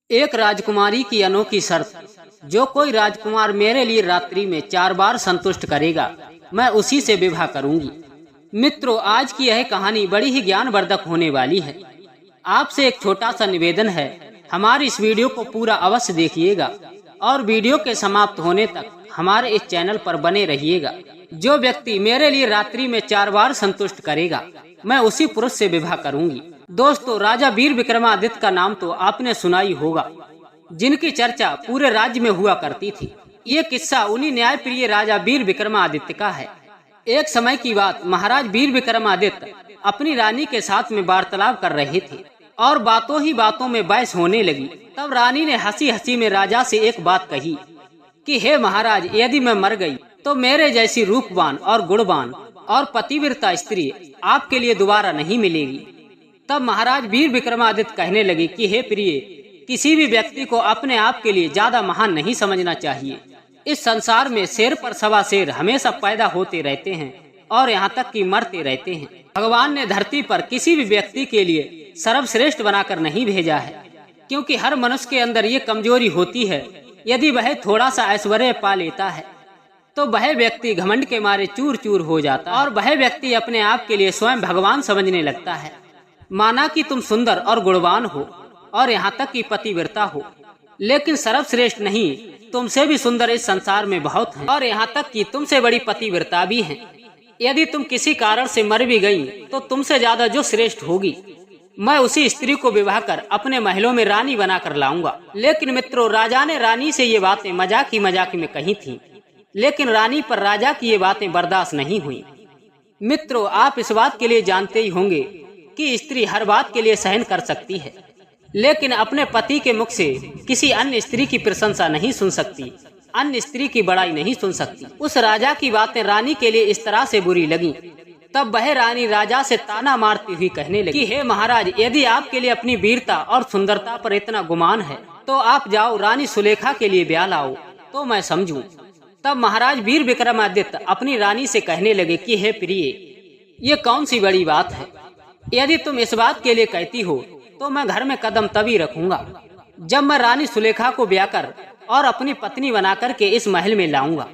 एक राजकुमारी की अनोखी शर्त। जो कोई राजकुमार मेरे लिए रात्रि में 4 बार संतुष्ट करेगा, मैं उसी से विवाह करूंगी। मित्रों, आज की यह कहानी बड़ी ही ज्ञानवर्धक होने वाली है। आपसे एक छोटा सा निवेदन है, हमारी इस वीडियो को पूरा अवश्य देखिएगा और वीडियो के समाप्त होने तक हमारे इस चैनल पर बने रहिएगा। जो व्यक्ति मेरे लिए रात्रि में 4 बार संतुष्ट करेगा, मैं उसी पुरुष से विवाह करूंगी। दोस्तों, राजा वीर विक्रमादित्य का नाम तो आपने सुना ही होगा, जिनकी चर्चा पूरे राज्य में हुआ करती थी। ये किस्सा उन्हीं न्यायप्रिय राजा वीर विक्रमादित्य का है। एक समय की बात, महाराज वीर विक्रमादित्य अपनी रानी के साथ में वार्तालाप कर रहे थे और बातों ही बातों में बहस होने लगी। तब रानी ने हंसी हंसी में राजा से एक बात कही कि हे महाराज, यदि मैं मर गई तो मेरे जैसी रूपवान और गुणवान और पतिव्रता स्त्री आपके लिए दोबारा नहीं मिलेगी। तब महाराज वीर विक्रमादित्य कहने लगे कि हे प्रिय, किसी भी व्यक्ति को अपने आप के लिए ज्यादा महान नहीं समझना चाहिए। इस संसार में शेर पर सवा शेर हमेशा पैदा होते रहते हैं और यहाँ तक कि मरते रहते हैं। भगवान ने धरती पर किसी भी व्यक्ति के लिए सर्वश्रेष्ठ बनाकर नहीं भेजा है, क्योंकि हर मनुष्य के अंदर ये कमजोरी होती है। यदि वह थोड़ा सा ऐश्वर्य पा लेता है तो वह व्यक्ति घमंड के मारे चूर चूर हो जाता है और वह व्यक्ति अपने आप के लिए स्वयं भगवान समझने लगता है। माना कि तुम सुंदर और गुणवान हो और यहाँ तक कि पतिव्रता हो, लेकिन सर्वश्रेष्ठ नहीं, तुमसे भी सुंदर इस संसार में बहुत हैं और यहाँ तक कि तुमसे बड़ी पतिव्रता भी हैं। यदि तुम किसी कारण से मर भी गई तो तुमसे ज्यादा जो श्रेष्ठ होगी, मैं उसी स्त्री को विवाह कर अपने महलों में रानी बनाकर लाऊंगा। लेकिन मित्रों, राजा ने रानी से ये बातें मजाक में कही थी, लेकिन रानी पर राजा की ये बातें बर्दाश्त नहीं हुई। मित्रों, आप इस बात के लिए जानते ही होंगे कि स्त्री हर बात के लिए सहन कर सकती है, लेकिन अपने पति के मुख से किसी अन्य स्त्री की प्रशंसा नहीं सुन सकती, अन्य स्त्री की बड़ाई नहीं सुन सकती। उस राजा की बातें रानी के लिए इस तरह से बुरी लगी। तब वह रानी राजा से ताना मारती हुई कहने लगी कि हे महाराज, यदि आपके लिए अपनी वीरता और सुंदरता पर इतना गुमान है तो आप जाओ रानी सुलेखा के लिए ब्याह लाओ तो मैं समझूं। तब महाराज वीर विक्रमादित्य अपनी रानी से कहने लगे कि हे प्रिय, ये कौन सी बड़ी बात है। यदि तुम इस बात के लिए कहती हो तो मैं घर में कदम तभी रखूंगा जब मैं रानी सुलेखा को ब्याह कर और अपनी पत्नी बनाकर के इस महल में लाऊंगा।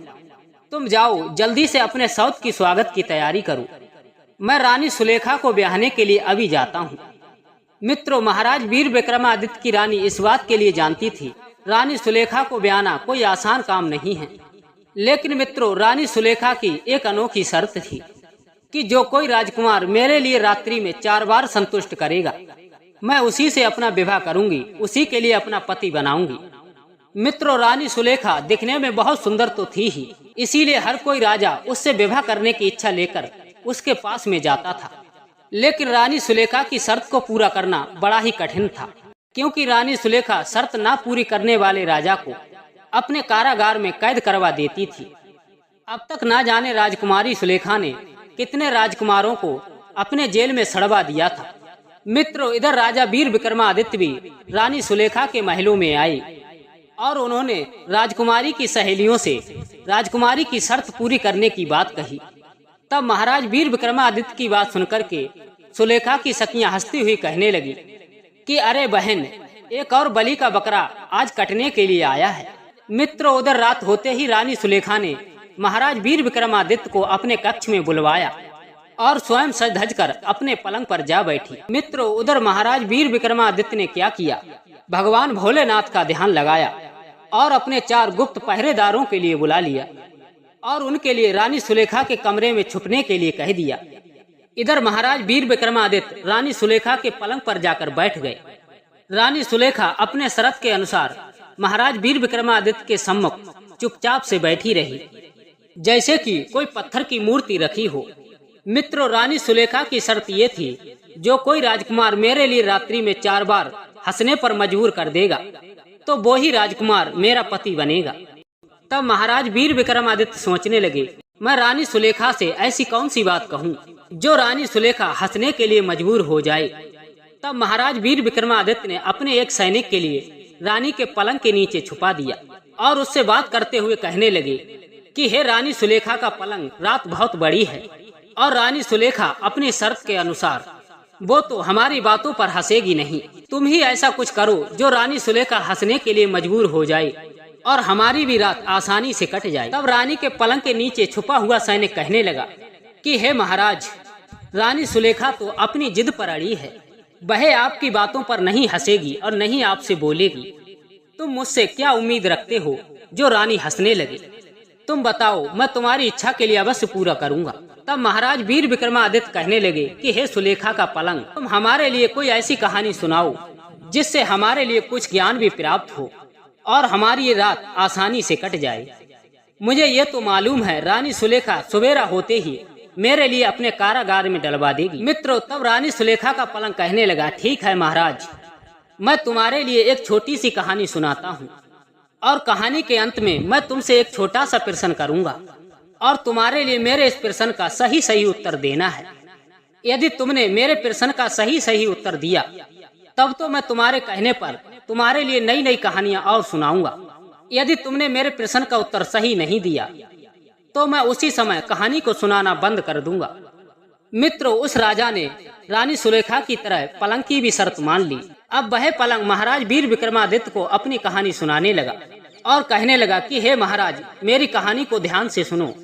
तुम जाओ, जल्दी से अपने सौत की स्वागत की तैयारी करो। मैं रानी सुलेखा को ब्याहने के लिए अभी जाता हूँ। मित्रों, महाराज वीर विक्रमादित्य की रानी इस बात के लिए जानती थी, रानी सुलेखा को ब्याहना कोई आसान काम नहीं है। लेकिन मित्रों, रानी सुलेखा की एक अनोखी शर्त थी कि जो कोई राजकुमार मेरे लिए रात्रि में 4 बार संतुष्ट करेगा, मैं उसी से अपना विवाह करूंगी, उसी के लिए अपना पति बनाऊंगी। मित्रों, रानी सुलेखा दिखने में बहुत सुंदर तो थी ही, इसीलिए हर कोई राजा उससे विवाह करने की इच्छा लेकर उसके पास में जाता था। लेकिन रानी सुलेखा की शर्त को पूरा करना बड़ा ही कठिन था, क्योंकि रानी सुलेखा शर्त ना पूरी करने वाले राजा को अपने कारागार में कैद करवा देती थी। अब तक ना जाने राजकुमारी सुलेखा ने कितने राजकुमारों को अपने जेल में सड़वा दिया था। मित्रों, इधर राजा वीर विक्रमादित्य भी रानी सुलेखा के महलों में आए और उन्होंने राजकुमारी की सहेलियों से राजकुमारी की शर्त पूरी करने की बात कही। तब महाराज वीर विक्रमादित्य की बात सुनकर के सुलेखा की सखियां हंसती हुई कहने लगी कि अरे बहन, एक और बलि का बकरा आज कटने के लिए आया है। मित्रों, उधर रात होते ही रानी सुलेखा ने महाराज वीर विक्रमादित्य को अपने कक्ष में बुलवाया और स्वयं सज धज कर अपने पलंग पर जा बैठी। मित्रों, उधर महाराज वीर विक्रमादित्य ने क्या किया, भगवान भोलेनाथ का ध्यान लगाया और अपने 4 गुप्त पहरेदारों के लिए बुला लिया और उनके लिए रानी सुलेखा के कमरे में छुपने के लिए कह दिया। इधर महाराज वीर विक्रमादित्य रानी सुलेखा के पलंग पर जाकर बैठ गए। रानी सुलेखा अपने शर्त के अनुसार महाराज वीर विक्रमादित्य के सम्मुख चुपचाप से बैठी रही, जैसे कि कोई पत्थर की मूर्ति रखी हो। मित्रों, रानी सुलेखा की शर्त ये थी, जो कोई राजकुमार मेरे लिए रात्रि में 4 बार हंसने पर मजबूर कर देगा तो वो ही राजकुमार मेरा पति बनेगा। तब महाराज वीर विक्रमादित्य सोचने लगे, मैं रानी सुलेखा से ऐसी कौन सी बात कहूँ जो रानी सुलेखा हंसने के लिए मजबूर हो जाए। तब महाराज वीर विक्रमादित्य ने अपने एक सैनिक के लिए रानी के पलंग के नीचे छुपा दिया और उससे बात करते हुए कहने लगे कि हे रानी सुलेखा का पलंग रात बहुत बड़ी है और रानी सुलेखा अपनी शर्त के अनुसार वो तो हमारी बातों पर हंसेगी नहीं। तुम ही ऐसा कुछ करो जो रानी सुलेखा हंसने के लिए मजबूर हो जाए और हमारी भी रात आसानी से कट जाए। तब रानी के पलंग के नीचे छुपा हुआ सैनिक कहने लगा कि हे महाराज, रानी सुलेखा तो अपनी जिद पर अड़ी है। वह आपकी बातों पर नहीं हंसेगी और नहीं आपसे बोलेगी। तुम मुझसे क्या उम्मीद रखते हो जो रानी हंसने लगे? तुम बताओ, मैं तुम्हारी इच्छा के लिए अवश्य पूरा करूंगा। तब महाराज वीर विक्रमादित्य कहने लगे कि हे सुलेखा का पलंग, तुम हमारे लिए कोई ऐसी कहानी सुनाओ जिससे हमारे लिए कुछ ज्ञान भी प्राप्त हो और हमारी ये रात आसानी से कट जाए। मुझे ये तो मालूम है रानी सुलेखा सवेरा होते ही मेरे लिए अपने कारागार में डलवा देगी। मित्रों, तब रानी सुलेखा का पलंग कहने लगा, ठीक है महाराज, मैं तुम्हारे लिए एक छोटी सी कहानी सुनाता हूँ और कहानी के अंत में मैं तुमसे एक छोटा सा प्रश्न करूंगा और तुम्हारे लिए मेरे इस प्रश्न का सही सही उत्तर देना है। यदि तुमने मेरे प्रश्न का सही सही उत्तर दिया तब तो मैं तुम्हारे कहने पर तुम्हारे लिए नई नई कहानियां और सुनाऊंगा। यदि तुमने मेरे प्रश्न का उत्तर सही नहीं दिया तो मैं उसी समय कहानी को सुनाना बंद कर दूंगा। मित्रों, उस राजा ने रानी सुलेखा की तरह पलंग की भी शर्त मान ली। अब वह पलंग महाराज वीर विक्रमादित्य को अपनी कहानी सुनाने लगा और कहने लगा कि हे महाराज, मेरी कहानी को ध्यान से सुनो।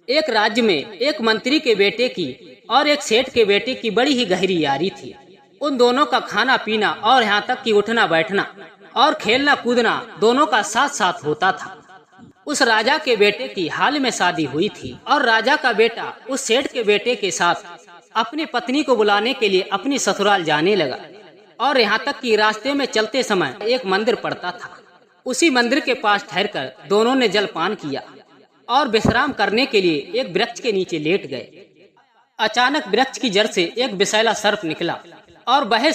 एक राज्य में एक मंत्री के बेटे की और एक सेठ के बेटे की बड़ी ही गहरी यारी थी। उन दोनों का खाना पीना और यहाँ तक कि उठना बैठना और खेलना कूदना दोनों का साथ साथ होता था। उस राजा के बेटे की हाल में शादी हुई थी और राजा का बेटा उस सेठ के बेटे के साथ अपनी पत्नी को बुलाने के लिए अपनी ससुराल जाने लगा और यहाँ तक कि रास्ते में चलते समय एक मंदिर पड़ता था। उसी मंदिर के पास ठहरकर दोनों ने जलपान किया और विश्राम करने के लिए एक वृक्ष के नीचे लेट गए। अचानक वृक्ष की जड़ से एक विषैला सर्प निकला और वह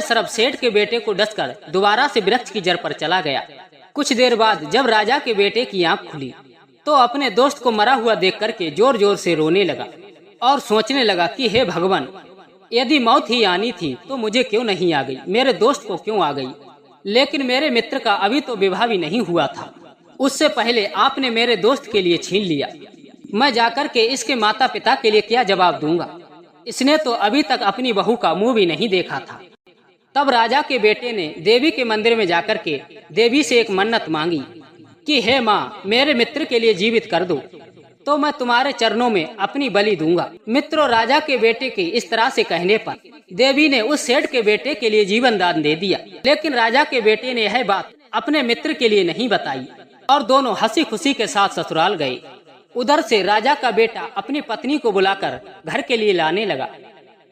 सर्प सेठ के बेटे को डसकर दोबारा से वृक्ष की जड़ पर चला गया। कुछ देर बाद जब राजा के बेटे की आंख खुली तो अपने दोस्त को मरा हुआ देख करके जोर जोर से रोने लगा और सोचने लगा कि हे भगवान, यदि मौत ही आनी थी तो मुझे क्यों नहीं आ गई, मेरे दोस्त को क्यों आ गई। लेकिन मेरे मित्र का अभी तो विवाह भी नहीं हुआ था, उससे पहले आपने मेरे दोस्त के लिए छीन लिया। मैं जाकर के इसके माता पिता के लिए क्या जवाब दूंगा? इसने तो अभी तक अपनी बहू का मुंह भी नहीं देखा था। तब राजा के बेटे ने देवी के मंदिर में जाकर के देवी से एक मन्नत मांगी कि हे माँ, मेरे मित्र के लिए जीवित कर दो तो मैं तुम्हारे चरणों में अपनी बलि दूंगा। मित्रों, राजा के बेटे के इस तरह से कहने पर देवी ने उस सेठ के बेटे के लिए जीवन दान दे दिया। लेकिन राजा के बेटे ने यह बात अपने मित्र के लिए नहीं बताई और दोनों हंसी खुशी के साथ ससुराल गए। उधर से राजा का बेटा अपनी पत्नी को बुलाकर घर के लिए लाने लगा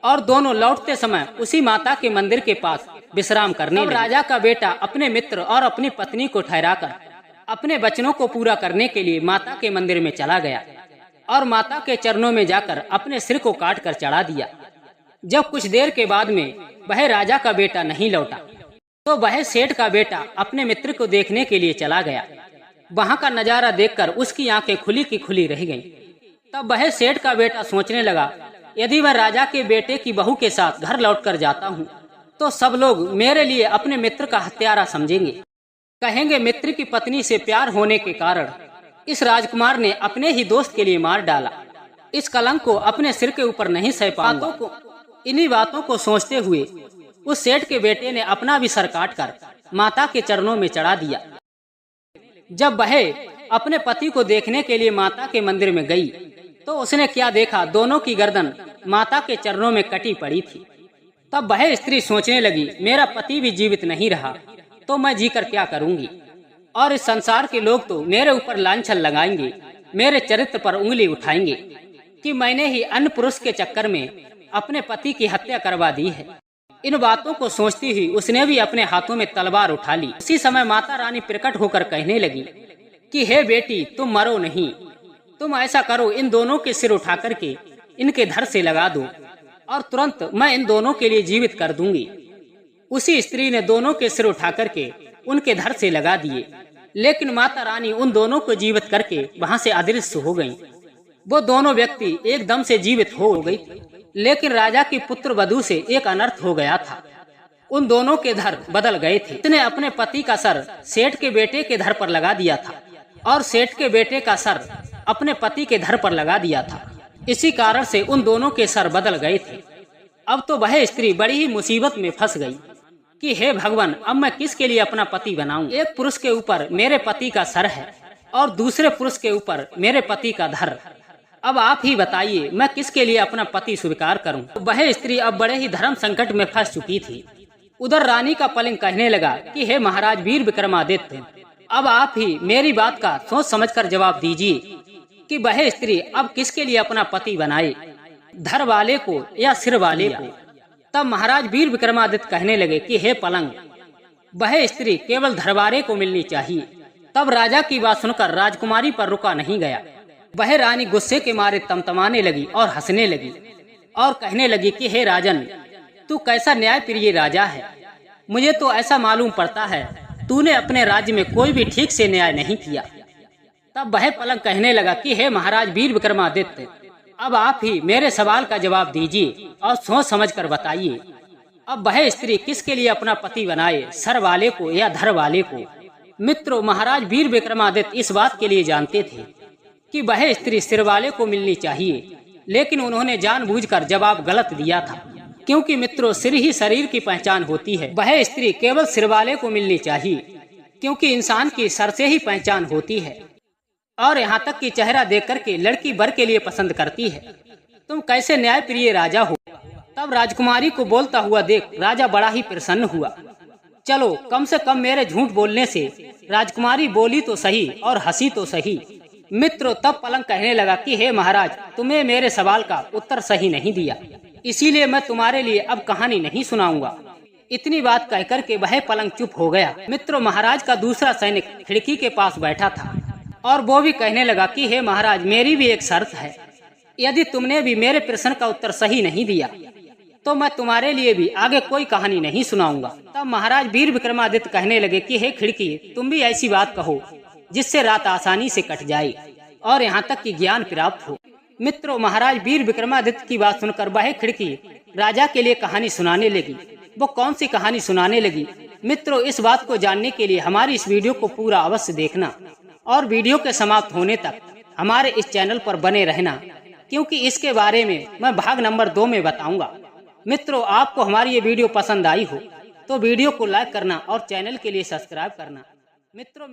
और दोनों लौटते समय उसी माता के मंदिर के पास विश्राम करने लगे। राजा का बेटा अपने मित्र और अपनी पत्नी को ठहराकर अपने वचनों को पूरा करने के लिए माता के मंदिर में चला गया और माता के चरणों में जाकर अपने सिर को काट कर चढ़ा दिया। जब कुछ देर के बाद में वह राजा का बेटा नहीं लौटा तो वह सेठ का बेटा अपने मित्र को देखने के लिए चला गया। वहां का नजारा देखकर उसकी आंखें खुली की खुली रह गईं। तब वह सेठ का बेटा सोचने लगा, यदि मैं राजा के बेटे की बहू के साथ घर लौटकर जाता हूँ तो सब लोग मेरे लिए अपने मित्र का हत्यारा समझेंगे, कहेंगे मित्र की पत्नी से प्यार होने के कारण इस राजकुमार ने अपने ही दोस्त के लिए मार डाला। इस कलंक को अपने सिर के ऊपर नहीं सह पाऊंगा। इन्हीं बातों को सोचते हुए उस सेठ के बेटे ने अपना भी सर काट कर माता के चरणों में चढ़ा दिया। जब वह अपने पति को देखने के लिए माता के मंदिर में गई तो उसने क्या देखा, दोनों की गर्दन माता के चरणों में कटी पड़ी थी। तब वह स्त्री सोचने लगी, मेरा पति भी जीवित नहीं रहा तो मैं जीकर क्या करूंगी और इस संसार के लोग तो मेरे ऊपर लांछन लगाएंगे, मेरे चरित्र पर उंगली उठाएंगे कि मैंने ही अन्य पुरुष के चक्कर में अपने पति की हत्या करवा दी है। इन बातों को सोचती हुई उसने भी अपने हाथों में तलवार उठा ली। उसी समय माता रानी प्रकट होकर कहने लगी कि हे बेटी, तुम मरो नहीं, तुम ऐसा करो, इन दोनों के सिर उठा करके इनके धड़ से लगा दो और तुरंत मैं इन दोनों के लिए जीवित कर दूंगी। उसी स्त्री ने दोनों के सिर उठा करके उनके धड़ से लगा दिए, लेकिन माता रानी उन दोनों को जीवित करके वहां से अदृश्य हो गईं। वो दोनों व्यक्ति एकदम से जीवित हो गई, लेकिन राजा की पुत्र वधू से एक अनर्थ हो गया था। उन दोनों के धड़ बदल गए थे। उसने अपने पति का सर सेठ के बेटे के धड़ पर लगा दिया था और सेठ के बेटे का सर अपने पति के धड़ पर लगा दिया था। इसी कारण से उन दोनों के सर बदल गए थे। अब तो वह स्त्री बड़ी ही मुसीबत में फंस गई कि हे भगवान, अब मैं किसके लिए अपना पति बनाऊं। एक पुरुष के ऊपर मेरे पति का सर है और दूसरे पुरुष के ऊपर मेरे पति का धर। अब आप ही बताइए मैं किसके लिए अपना पति स्वीकार करूं। वह स्त्री अब बड़े ही धर्म संकट में फंस चुकी थी। उधर रानी का पलंग कहने लगा कि हे महाराज वीर विक्रमादित्य, अब आप ही मेरी बात का सोच समझकर जवाब दीजिए कि वह स्त्री अब किसके लिए अपना पति बनाए, धर वाले को या सिर वाले को। तब महाराज वीर विक्रमादित्य कहने लगे कि हे पलंग, वह स्त्री केवल धरवारे को मिलनी चाहिए। तब राजा की बात सुनकर राजकुमारी पर रुका नहीं गया। वह रानी गुस्से के मारे तमतमाने लगी और हंसने लगी और कहने लगी कि हे राजन, तू कैसा न्याय प्रिय राजा है। मुझे तो ऐसा मालूम पड़ता है तूने अपने राज्य में कोई भी ठीक से न्याय नहीं किया। तब वह पलंग कहने लगा कि हे महाराज वीर विक्रमादित्य, अब आप ही मेरे सवाल का जवाब दीजिए और सोच समझकर बताइए, अब वह स्त्री किसके लिए अपना पति बनाए, सर वाले को या धर वाले को। मित्रों, महाराज वीर विक्रमादित्य इस बात के लिए जानते थे कि वह स्त्री सिर वाले को मिलनी चाहिए, लेकिन उन्होंने जानबूझकर जवाब गलत दिया था, क्योंकि मित्रों सिर ही शरीर की पहचान होती है। वह स्त्री केवल सिर वाले को मिलनी चाहिए, क्योंकि इंसान की सर से ही पहचान होती है और यहाँ तक कि चेहरा देख करके लड़की बर के लिए पसंद करती है। तुम कैसे न्याय प्रिय राजा हो। तब राजकुमारी को बोलता हुआ देख राजा बड़ा ही प्रसन्न हुआ। चलो कम से कम मेरे झूठ बोलने से राजकुमारी बोली तो सही और हंसी तो सही। मित्रों, तब पलंग कहने लगा कि हे महाराज, तुम्हें मेरे सवाल का उत्तर सही नहीं दिया, इसीलिए मैं तुम्हारे लिए अब कहानी नहीं सुनाऊंगा। इतनी बात कहकर के वह पलंग चुप हो गया। मित्रों, महाराज का दूसरा सैनिक खिड़की के पास बैठा था और वो भी कहने लगा कि हे महाराज, मेरी भी एक शर्त है। यदि तुमने भी मेरे प्रश्न का उत्तर सही नहीं दिया तो मैं तुम्हारे लिए भी आगे कोई कहानी नहीं सुनाऊंगा। तब महाराज वीर विक्रमादित्य कहने लगे कि हे खिड़की, तुम भी ऐसी बात कहो जिससे रात आसानी से कट जाए और यहाँ तक कि ज्ञान प्राप्त हो। मित्रों, महाराज वीर विक्रमादित्य की बात सुनकर वह खिड़की राजा के लिए कहानी सुनाने लगी। वो कौन सी कहानी सुनाने लगी? मित्रों, इस बात को जानने के लिए हमारी इस वीडियो को पूरा अवश्य देखना और वीडियो के समाप्त होने तक हमारे इस चैनल पर बने रहना, क्योंकि इसके बारे में मैं भाग नंबर 2 में बताऊंगा। मित्रों, आपको हमारी ये वीडियो पसंद आई हो तो वीडियो को लाइक करना और चैनल के लिए सब्सक्राइब करना। मित्रों